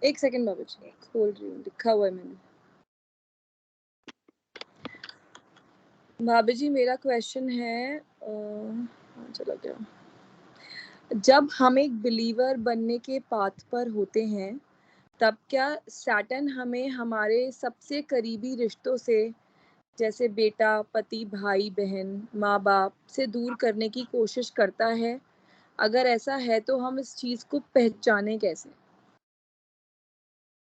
एक सेकंड बाबू जी, खोल रही हूँ, लिखा हुआ है मैंने। भाभी जी मेरा क्वेश्चन है, चला गया। जब हम एक बिलीवर बनने के पाथ पर होते हैं, तब क्या सैटर्न हमें हमारे सबसे करीबी रिश्तों से, जैसे बेटा, पति, भाई, बहन, माँ बाप से दूर करने की कोशिश करता है? अगर ऐसा है तो हम इस चीज को पहचाने कैसे?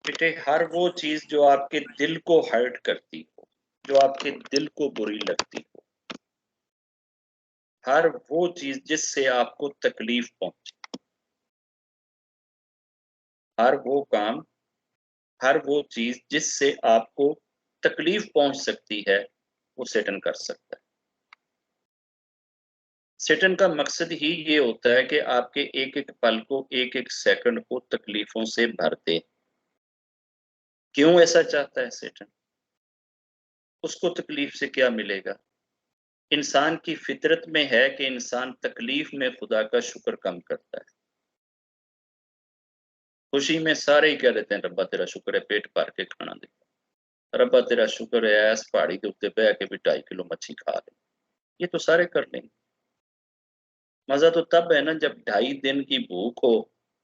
बेटे, हर वो चीज जो आपके दिल को हर्ट करती हो, जो आपके दिल को बुरी लगती हो, हर वो चीज जिससे आपको तकलीफ पहुंचे, हर वो काम, हर वो चीज जिससे आपको तकलीफ पहुंच सकती है, वो सेटन कर सकता है। सेटन का मकसद ही ये होता है कि आपके एक एक पल को, एक एक सेकंड को तकलीफों से भर दे। क्यों ऐसा चाहता है सेटन? उसको तकलीफ से क्या मिलेगा? इंसान की फितरत में है कि इंसान तकलीफ में खुदा का शुक्र कम करता है। खुशी में सारे ही कह देते हैं रब्बा तेरा शुक्र है, पेट भर के खाना दे, रब्बा तेरा शुक्र है इस पहाड़ी के उत्ते बह के भी 2.5 किलो मच्छी खा ले। ये तो सारे कर लेंगे। मजा तो तब है ना जब 2.5 दिन की भूख हो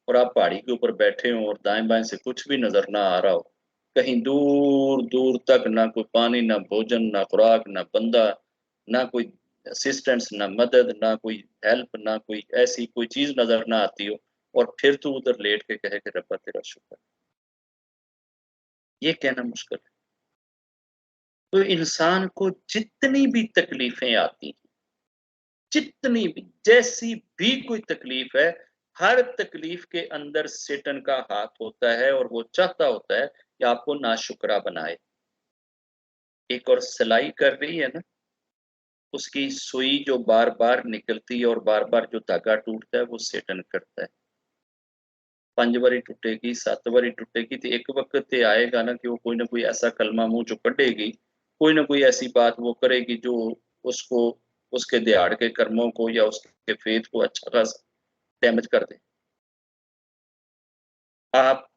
और आप पहाड़ी के ऊपर बैठे हो और दाएं बाएं से कुछ भी नजर ना आ रहा हो, कहीं दूर दूर तक ना कोई पानी, ना भोजन, ना खुराक, ना बंदा, ना कोई असिस्टेंस, ना मदद, ना कोई हेल्प, ना कोई ऐसी कोई चीज नजर ना आती हो, और फिर तू उधर लेट के कहे कि रब्बा तेरा शुक्र। ये कहना मुश्किल है। तो इंसान को जितनी भी तकलीफें आती हैं, जितनी भी, जैसी भी कोई तकलीफ है, हर तकलीफ के अंदर सेटन का हाथ होता है और वो चाहता होता है कि आपको नाशुक्रा बनाए। एक और सिलाई कर रही है ना, उसकी सुई जो बार बार निकलती है और बार बार जो धागा टूटता है, वो सेटन करता है। 5 बारी टूटेगी, 7 बारी टूटेगी, तो एक वक्त ते आएगा ना कि वो कोई ना कोई ऐसा कलमा मुंह जो कढ़ेगी, कोई ना कोई ऐसी बात वो करेगी जो उसको, उसके दिहाड़ के कर्मों को या उसके फेथ को अच्छा खासा डैमेज कर दे। आप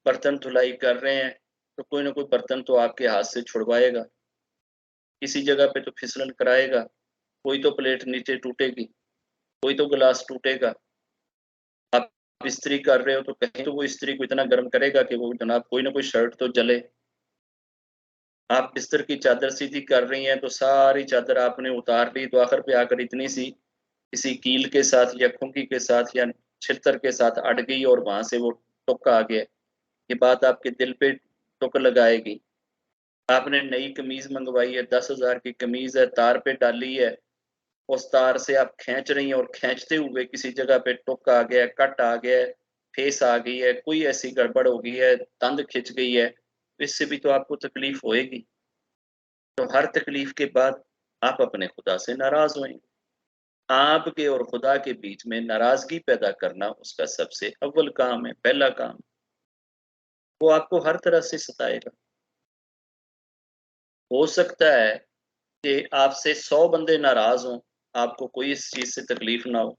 बर्तन धुलाई कर रहे हैं तो कोई ना कोई बर्तन तो आपके हाथ से छुड़वाएगा, किसी जगह पे तो फिसलन कराएगा, कोई तो प्लेट नीचे टूटेगी, कोई तो गिलास टूटेगा। आप इस्त्री कर रहे हो तो कहीं तो वो इस्त्री को इतना गर्म करेगा कि वो जनाब कोई ना कोई शर्ट तो जले। आप बिस्तर की चादर सीधी कर रही हैं तो सारी चादर आपने उतार ली, तो आखिर पे आकर इतनी सी किसी कील के साथ या खुंकी के साथ या छितर के साथ अड़ गई और वहां से वो टुक आ गया। ये बात आपके दिल पे टुक लगाएगी। आपने नई कमीज मंगवाई है, 10,000 की कमीज है, तार पे डाली है, उस तार से आप खींच रही हैं और खींचते हुए किसी जगह पे टुक आ गया, कट आ गया, फेस आ गई है, कोई ऐसी गड़बड़ हो गई है, तंद खिंच गई है, इससे भी तो आपको तकलीफ होएगी। तो हर तकलीफ के बाद आप अपने खुदा से नाराज होंगे। आपके और खुदा के बीच में नाराजगी पैदा करना उसका सबसे अव्वल काम है, पहला काम। वो आपको हर तरह से सताएगा। हो सकता है कि आपसे 100 बंदे नाराज हों, आपको कोई इस चीज से तकलीफ ना हो,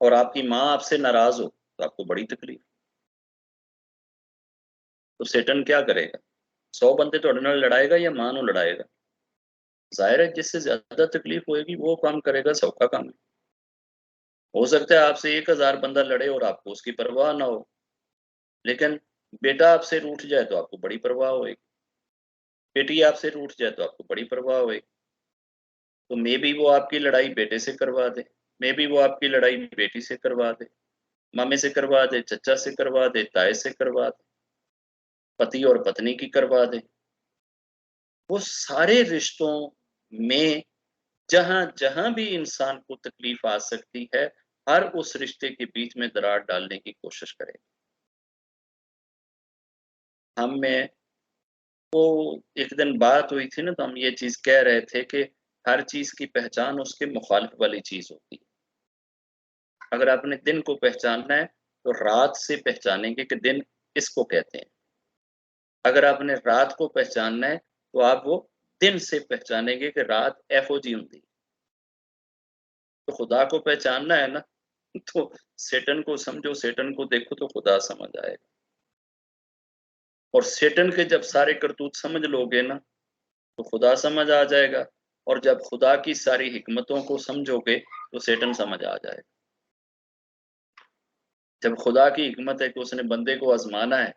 और आपकी माँ आपसे नाराज हो तो आपको बड़ी तकलीफ। तो सेटन क्या करेगा? 100 बंदे तो नाल लड़ाएगा या माँ नु लड़ाएगा? जाहिर है जिससे ज्यादा तकलीफ होएगी वो काम करेगा, सौखा काम है। हो सकता है आपसे 1000 बंदा लड़े और आपको उसकी परवाह ना हो, लेकिन बेटा आपसे रूठ जाए तो आपको बड़ी परवाह होएगी, बेटी आपसे रूठ जाए तो आपको बड़ी परवाह होएगी। तो मे बी वो आपकी लड़ाई बेटे से करवा दे, मे बी वो आपकी लड़ाई बेटी से करवा दे, मामे से करवा दे, चचा से करवा दे, ताए से करवा दे, पति और पत्नी की करवा दे। वो सारे रिश्तों में जहां जहां भी इंसान को तकलीफ आ सकती है, हर उस रिश्ते के बीच में दरार डालने की कोशिश करें। हम में वो एक दिन बात हुई थी ना, तो हम ये चीज कह रहे थे कि हर चीज की पहचान उसके मुखालिफ वाली चीज होती है। अगर आपने दिन को पहचानना है तो रात से पहचानेंगे कि दिन किसको कहते हैं। अगर आपने रात को पहचानना है तो आप वो दिन से पहचानेंगे कि रात एफओजी होती है। तो खुदा को पहचानना है ना, तो सेटन को समझो, सेटन को देखो तो खुदा समझ आएगा। और सेटन के जब सारे करतूत समझ लोगे ना तो खुदा समझ आ जाएगा, और जब खुदा की सारी हिकमतों को समझोगे तो सेटन समझ आ जाएगा। जब खुदा की हिकमत है कि उसने बंदे को आजमाना है,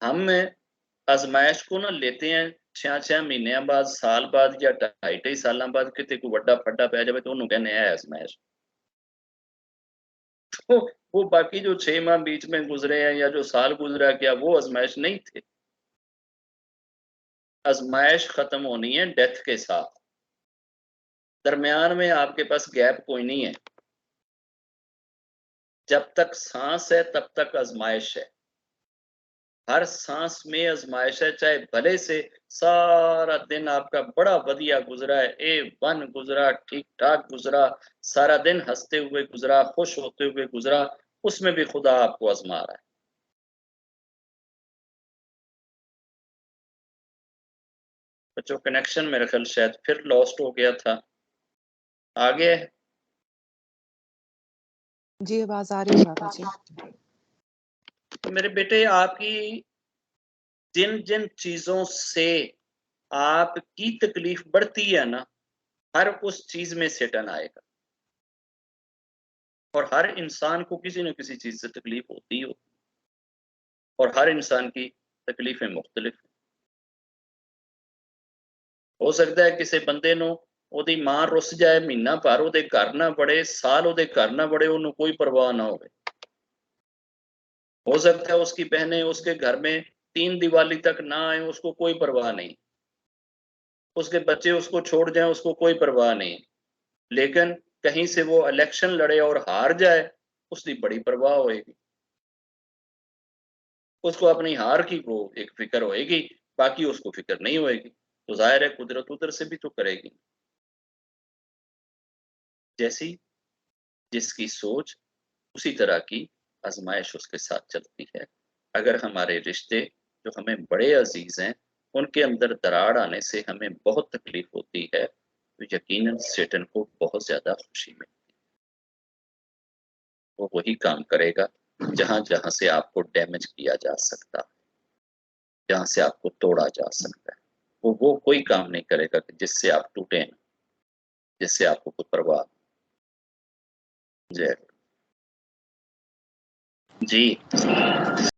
हम आजमाइश को ना लेते हैं 6-6 महीने बाद, साल बाद या 2.5 साल बाद, कितने को वड्डा फड्डा पै जाए तो उन्होंने कहने है आजमाइश। तो वो बाकी जो 6 माह बीच में गुजरे हैं या जो साल गुजरा गया वो आजमाइश नहीं थे। आजमाइश खत्म होनी है डेथ के साथ, दरमियान में आपके पास गैप कोई नहीं है। जब तक सांस है तब तक आजमाइश है, हर सांस में आजमाइश है। चाहे भले से सारा दिन आपका बड़ा बढ़िया गुजरा है, A1 गुजरा, ठीक ठाक गुजरा, सारा दिन हंसते हुए गुजरा, खुश होते हुए गुजरा, उसमें भी खुदा आपको आजमा रहा है। बच्चों कनेक्शन मेरे ख्याल शायद फिर लॉस्ट हो गया था, आगे जी आवाज आ रही है बाबा जी। तो मेरे बेटे आपकी जिन जिन चीजों से आपकी तकलीफ बढ़ती है ना, हर उस चीज में सेटन आएगा। और हर इंसान को किसी न किसी चीज से तकलीफ होती हो, और हर इंसान की तकलीफें मुख्तलिफ। हो सकता है किसी बंदे नो ओदी मां रुस जाए, महीना भर ओदे घर ना बड़े, साल ओदे घर ना बड़े, ओनू कोई परवाह ना हो सकता है उसकी बहनें उसके घर में 3 दिवाली तक ना आए, उसको कोई परवाह नहीं। उसके बच्चे उसको छोड़ जाएं, उसको कोई परवाह नहीं। लेकिन कहीं से वो इलेक्शन लड़े और हार जाए, उसकी बड़ी परवाह होएगी। उसको अपनी हार की वो एक फिक्र होएगी, बाकी उसको फिक्र नहीं होएगी। तो जाहिर है कुदरत उधर से भी तो करेगी। जैसी जिसकी सोच उसी तरह की आजमाइश उसके साथ चलती है। अगर हमारे रिश्ते जो हमें बड़े अजीज हैं उनके अंदर दरार आने से हमें बहुत तकलीफ होती है, तो यकीनन सेटन को बहुत ज्यादा खुशी मिलती है। वो वही काम करेगा जहां जहां से आपको डैमेज किया जा सकता है, जहां से आपको तोड़ा जा सकता है। वो कोई काम नहीं करेगा कि जिससे आप टूटे ना, जिससे आपको कोई परवाह। जय जी।